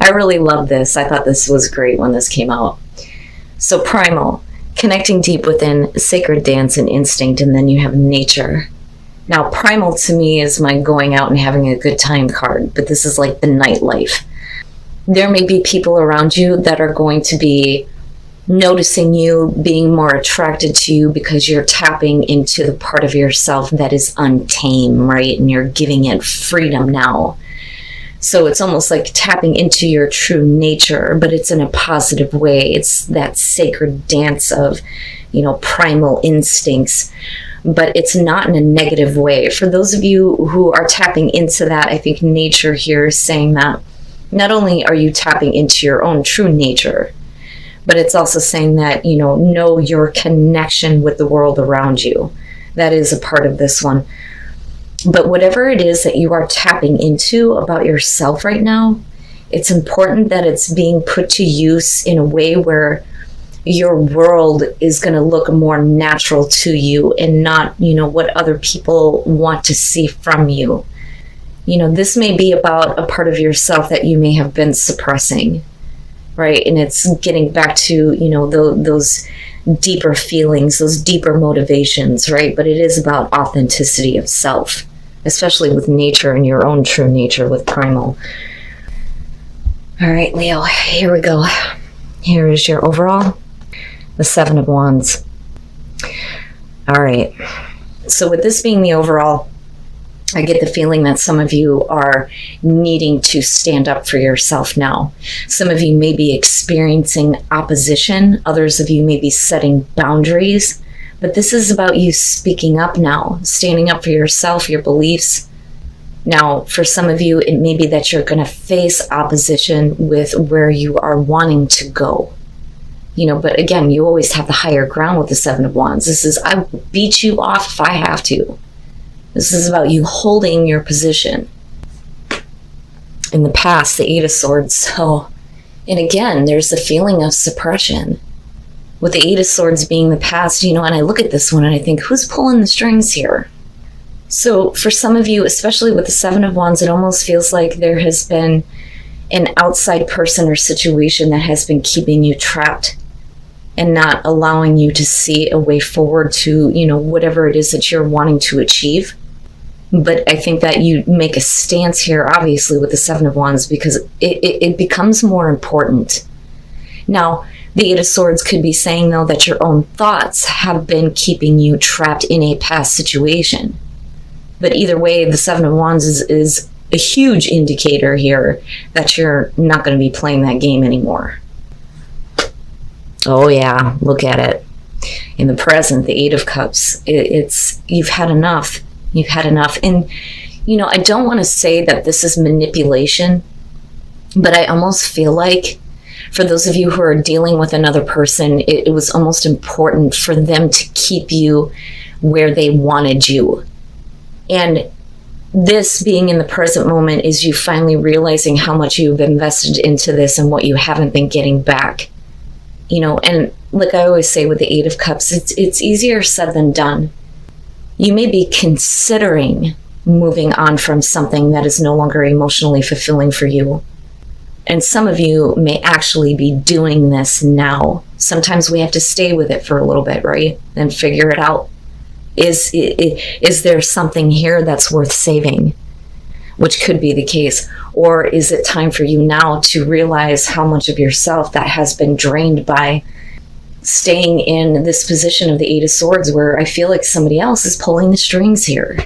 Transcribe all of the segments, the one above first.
I really love this. I thought this was great when this came out. So primal, connecting deep within, sacred dance and instinct, and then you have nature. Now, primal to me is my going out and having a good time card, but this is like the nightlife. There may be people around you that are going to be noticing you, being more attracted to you because you're tapping into the part of yourself that is untamed, right? And you're giving it freedom now. So it's almost like tapping into your true nature, but it's in a positive way. It's that sacred dance of, primal instincts, but it's not in a negative way. For those of you who are tapping into that, I think nature here is saying that not only are you tapping into your own true nature, but it's also saying that, know your connection with the world around you. That is a part of this one. But whatever it is that you are tapping into about yourself right now, it's important that it's being put to use in a way where your world is going to look more natural to you and not, what other people want to see from you. This may be about a part of yourself that you may have been suppressing, right? And it's getting back to, those deeper feelings, those deeper motivations, right? But it is about authenticity of self, especially with nature and your own true nature with primal. All right, Leo, here we go. Here is your overall, the Seven of Wands. All right, so with this being the overall, I get the feeling that some of you are needing to stand up for yourself now. Some of you may be experiencing opposition. Others of you may be setting boundaries. But this is about you speaking up now, standing up for yourself, your beliefs. Now, for some of you, it may be that you're going to face opposition with where you are wanting to go. But again, you always have the higher ground with the Seven of Wands. This is, I will beat you off if I have to. This is about you holding your position. In the past, the Eight of Swords. And again, there's the feeling of suppression. With the Eight of Swords being the past, and I look at this one and I think, who's pulling the strings here? So for some of you, especially with the Seven of Wands, it almost feels like there has been an outside person or situation that has been keeping you trapped and not allowing you to see a way forward to, whatever it is that you're wanting to achieve. But I think that you make a stance here, obviously, with the Seven of Wands because it becomes more important. Now, the Eight of Swords could be saying, though, that your own thoughts have been keeping you trapped in a past situation. But either way, the Seven of Wands is a huge indicator here that you're not going to be playing that game anymore. Oh, yeah, look at it. In the present, the Eight of Cups, it's you've had enough. You've had enough. And, I don't want to say that this is manipulation, but I almost feel like for those of you who are dealing with another person, it was almost important for them to keep you where they wanted you. And this being in the present moment is you finally realizing how much you've invested into this and what you haven't been getting back. And like I always say with the Eight of Cups, it's easier said than done. You may be considering moving on from something that is no longer emotionally fulfilling for you. And some of you may actually be doing this now. Sometimes we have to stay with it for a little bit, right? And figure it out. Is there something here that's worth saving? Which could be the case. Or is it time for you now to realize how much of yourself that has been drained by staying in this position of the Eight of Swords where I feel like somebody else is pulling the strings here?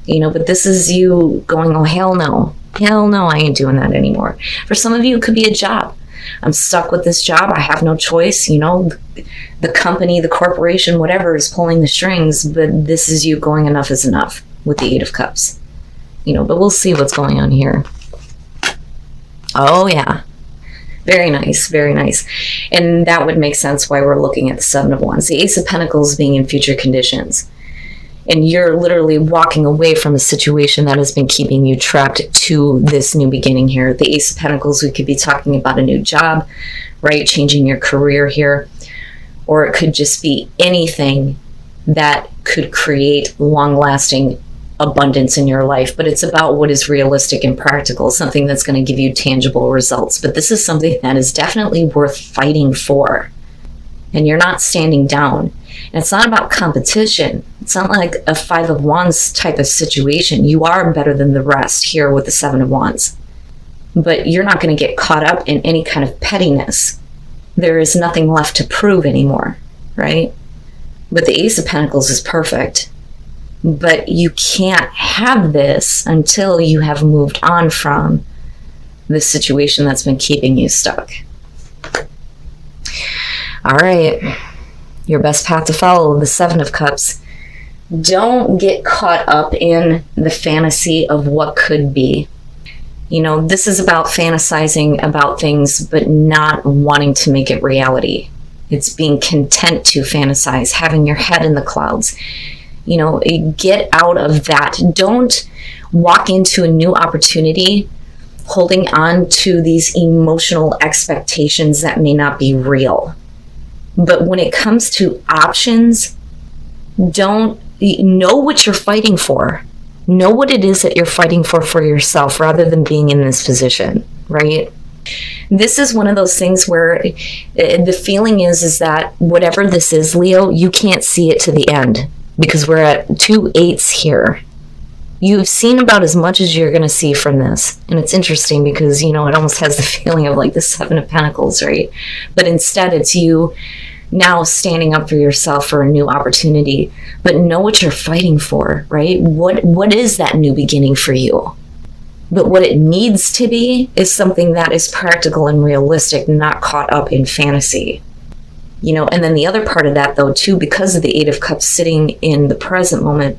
But this is you going, oh, hell no. Hell no, I ain't doing that anymore. For some of you, it could be a job. I'm stuck with this job. I have no choice. The company, the corporation, whatever is pulling the strings, but this is you going enough is enough with the Eight of Cups. But we'll see what's going on here. Oh, yeah. Very nice, very nice. And that would make sense why we're looking at the Seven of Wands. The Ace of Pentacles being in future conditions. And you're literally walking away from a situation that has been keeping you trapped to this new beginning here. The Ace of Pentacles, we could be talking about a new job, right? Changing your career here. Or it could just be anything that could create long-lasting abundance in your life, but it's about what is realistic and practical, something that's going to give you tangible results. But this is something that is definitely worth fighting for. And you're not standing down. And it's not about competition. It's not like a 5 of Wands type of situation. You are better than the rest here with the 7 of Wands. But you're not going to get caught up in any kind of pettiness. There is nothing left to prove anymore, right? But the Ace of Pentacles is perfect. But you can't have this until you have moved on from this situation that's been keeping you stuck. All right. Your best path to follow, the 7 of Cups. Don't get caught up in the fantasy of what could be. You know, this is about fantasizing about things, but not wanting to make it reality. It's being content to fantasize, having your head in the clouds. You know, get out of that. Don't walk into a new opportunity holding on to these emotional expectations that may not be real. But when it comes to options, don't know what you're fighting for. Know what it is that you're fighting for yourself rather than being in this position, right? This is one of those things where the feeling is that whatever this is, Leo, you can't see it to the end because we're at 2 8s here. You've seen about as much as you're going to see from this. And it's interesting because, you know, it almost has the feeling of like the 7 of Pentacles, right? But instead it's you now standing up for yourself for a new opportunity. But know what you're fighting for, right? What is that new beginning for you? But what it needs to be is something that is practical and realistic, not caught up in fantasy. You know, and then the other part of that though too, because of the 8 of Cups sitting in the present moment,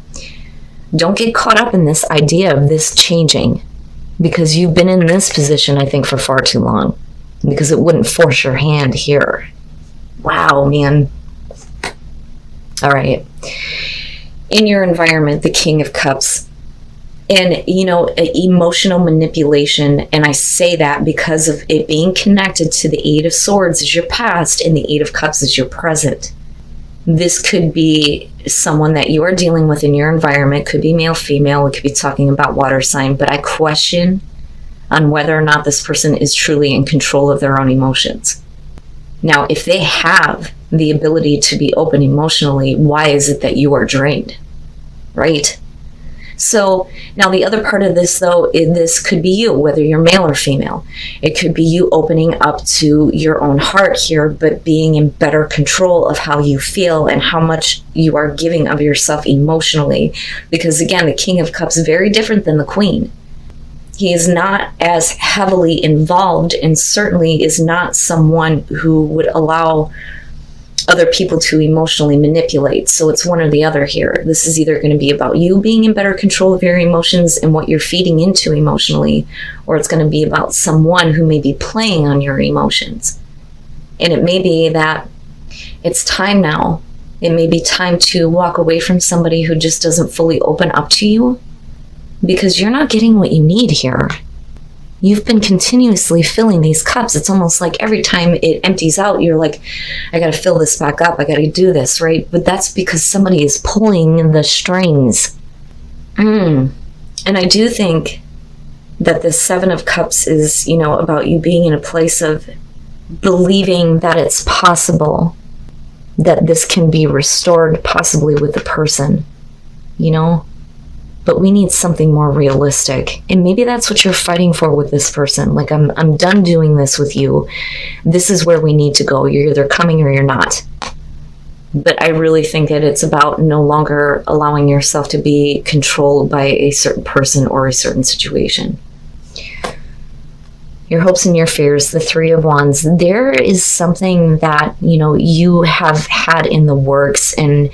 don't get caught up in this idea of this changing, because you've been in this position, I think, for far too long, because it wouldn't force your hand here. Wow, man. All right. In your environment, the King of Cups, and, you know, emotional manipulation, and I say that because of it being connected to the 8 of Swords is your past and the 8 of Cups is your present. This could be someone that you are dealing with in your environment. Could be male, female. It could be talking about water sign. But I question on whether or not this person is truly in control of their own emotions. Now, if they have the ability to be open emotionally, why is it that you are drained? Right? So now the other part of this, though, this could be you, whether you're male or female. It could be you opening up to your own heart here, but being in better control of how you feel and how much you are giving of yourself emotionally. Because again, the King of Cups is very different than the Queen. He is not as heavily involved and certainly is not someone who would allow other people to emotionally manipulate. So it's one or the other here. This is either going to be about you being in better control of your emotions and what you're feeding into emotionally, or it's going to be about someone who may be playing on your emotions. And it may be that it's time now. It may be time to walk away from somebody who just doesn't fully open up to you, because you're not getting what you need here. You've been continuously filling these cups. It's almost like every time it empties out, you're like, I got to fill this back up. I got to do this, right? But that's because somebody is pulling the strings. And I do think that the 7 of Cups is, you know, about you being in a place of believing that it's possible that this can be restored, possibly with the person, you know? But we need something more realistic. And maybe that's what you're fighting for with this person. Like, I'm done doing this with you. This is where we need to go. You're either coming or you're not. But I really think that it's about no longer allowing yourself to be controlled by a certain person or a certain situation. Your hopes and your fears, the 3 of Wands. There is something that, you know, you have had in the works, and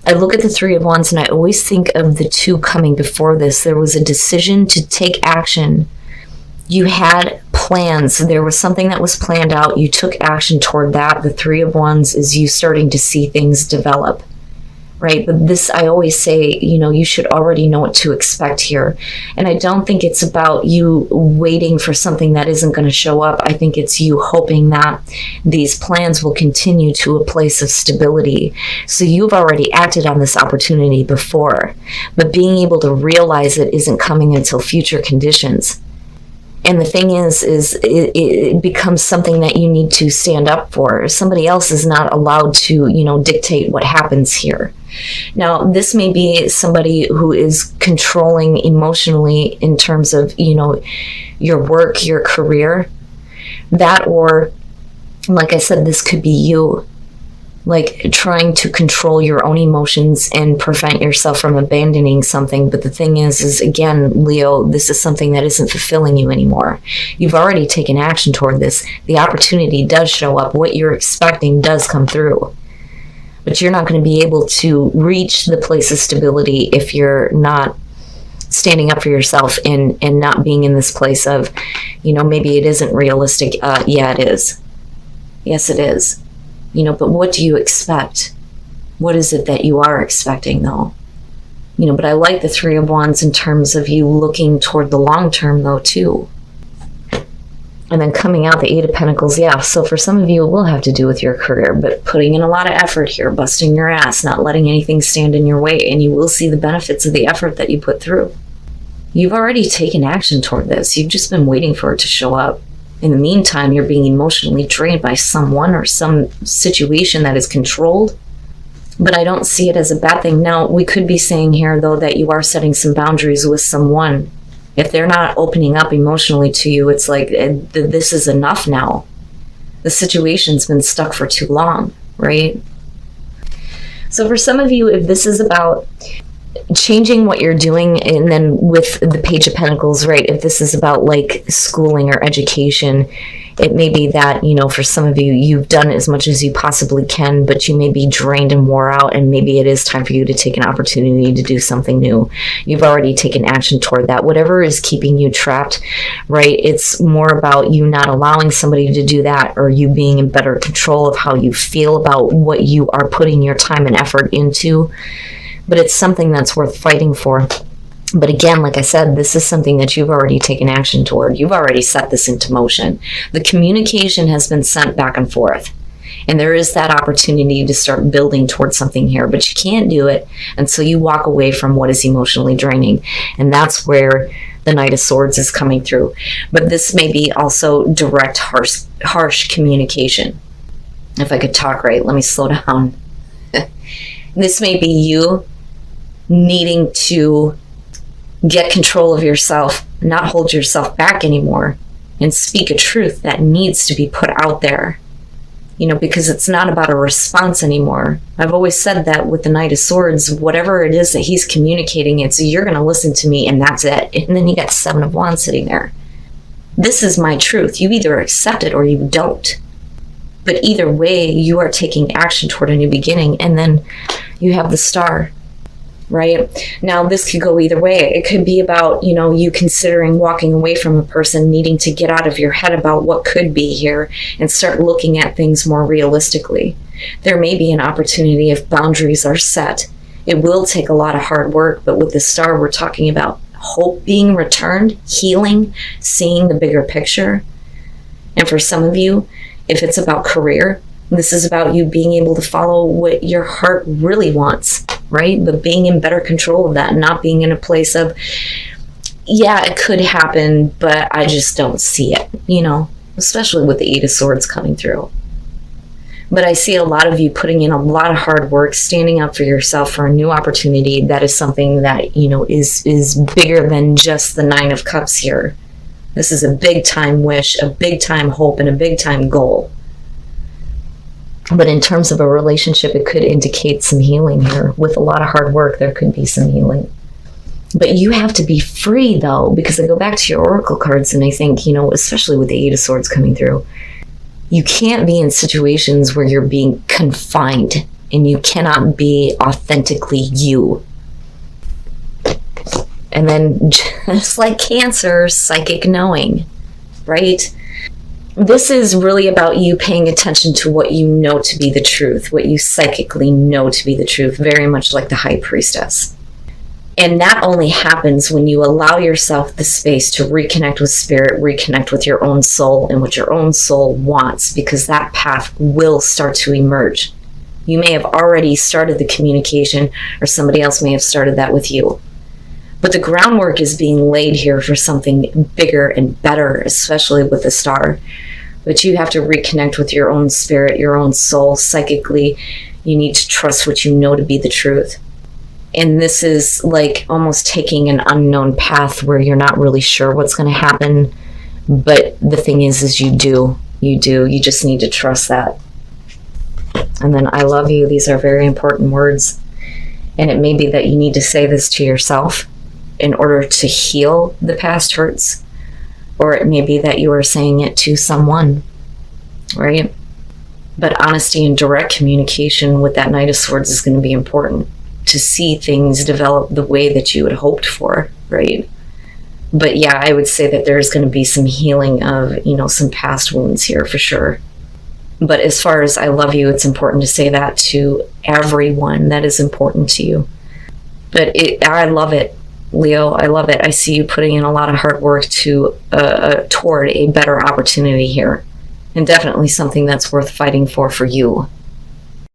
I look at the 3 of Wands and I always think of the 2 coming before this. There was a decision to take action. You had plans. There was something that was planned out. You took action toward that. The 3 of Wands is you starting to see things develop. right? But this, I always say, you should already know what to expect here. And I don't think it's about you waiting for something that isn't going to show up. I think it's you hoping that these plans will continue to a place of stability. So you've already acted on this opportunity before, but being able to realize it isn't coming until future conditions. And the thing is it becomes something that you need to stand up for. Somebody else is not allowed to, dictate what happens here. Now, this may be somebody who is controlling emotionally in terms of, your work, your career, that, or like I said, this could be you, like trying to control your own emotions and prevent yourself from abandoning something. But the thing is again, Leo, this is something that isn't fulfilling you anymore. You've already taken action toward this. The opportunity does show up. What you're expecting does come through. But you're not going to be able to reach the place of stability if you're not standing up for yourself and not being in this place of, maybe it isn't realistic. Yeah, it is. Yes, it is. But what do you expect? What is it that you are expecting, though? But I like the Three of Wands in terms of you looking toward the long term, though, too. And then coming out the Eight of Pentacles, yeah. So for some of you, it will have to do with your career, but putting in a lot of effort here, busting your ass, not letting anything stand in your way, and you will see the benefits of the effort that you put through. You've already taken action toward this. You've just been waiting for it to show up. In the meantime, you're being emotionally drained by someone or some situation that is controlled. But I don't see it as a bad thing. Now, we could be saying here, though, that you are setting some boundaries with someone. If they're not opening up emotionally to you, it's like, this is enough now. The situation's been stuck for too long, right? So for some of you, if this is about changing what you're doing, and then with the Page of Pentacles, right, if this is about like schooling or education, it may be that, for some of you, you've done as much as you possibly can, but you may be drained and wore out, and maybe it is time for you to take an opportunity to do something new. You've already taken action toward that. Whatever is keeping you trapped, right, it's more about you not allowing somebody to do that, or you being in better control of how you feel about what you are putting your time and effort into. But it's something that's worth fighting for. But again, like I said, this is something that you've already taken action toward. You've already set this into motion. The communication has been sent back and forth. And there is that opportunity to start building towards something here. But you can't do it until you walk away from what is emotionally draining. And that's where the Knight of Swords is coming through. But this may be also direct, harsh communication. If I could talk right, let me slow down. This may be you needing to get control of yourself, not hold yourself back anymore, and speak a truth that needs to be put out there. Because it's not about a response anymore. I've always said that with the Knight of Swords, whatever it is that he's communicating, it's you're going to listen to me and that's it. And then you got Seven of Wands sitting there. This is my truth. You either accept it or you don't. But either way, you are taking action toward a new beginning. And then you have the Star. Right? Now, this could go either way. It could be about, you considering walking away from a person, needing to get out of your head about what could be here and start looking at things more realistically. There may be an opportunity if boundaries are set. It will take a lot of hard work, but with the Star, we're talking about hope being returned, healing, seeing the bigger picture. And for some of you, if it's about career, this is about you being able to follow what your heart really wants, right? But being in better control of that, not being in a place of, yeah, it could happen, but I just don't see it, especially with the Eight of Swords coming through. But I see a lot of you putting in a lot of hard work, standing up for yourself for a new opportunity. That is something that, is bigger than just the Nine of Cups here. This is a big time wish, a big time hope, and a big time goal. But in terms of a relationship, it could indicate some healing here. With a lot of hard work, there could be some healing. But you have to be free, though, because I go back to your oracle cards and I think, especially with the Eight of Swords coming through, you can't be in situations where you're being confined and you cannot be authentically you. And then just like Cancer, psychic knowing, right? This is really about you paying attention to what you know to be the truth, what you psychically know to be the truth, very much like the High Priestess. And that only happens when you allow yourself the space to reconnect with spirit, reconnect with your own soul and what your own soul wants, because that path will start to emerge. You may have already started the communication, or somebody else may have started that with you. But the groundwork is being laid here for something bigger and better, especially with the star. But you have to reconnect with your own spirit, your own soul. Psychically, you need to trust what you know to be the truth. And this is like almost taking an unknown path where you're not really sure what's going to happen. But the thing is you do. You just need to trust that. And then I love you. These are very important words. And it may be that you need to say this to yourself in order to heal the past hurts. Or it may be that you are saying it to someone, right? But honesty and direct communication with that Knight of Swords is going to be important to see things develop the way that you had hoped for, right? But yeah, I would say that there's going to be some healing of, some past wounds here for sure. But as far as I love you, it's important to say that to everyone that is important to you. But I love it, Leo. I love it. I see you putting in a lot of hard work toward a better opportunity here. And definitely something that's worth fighting for you.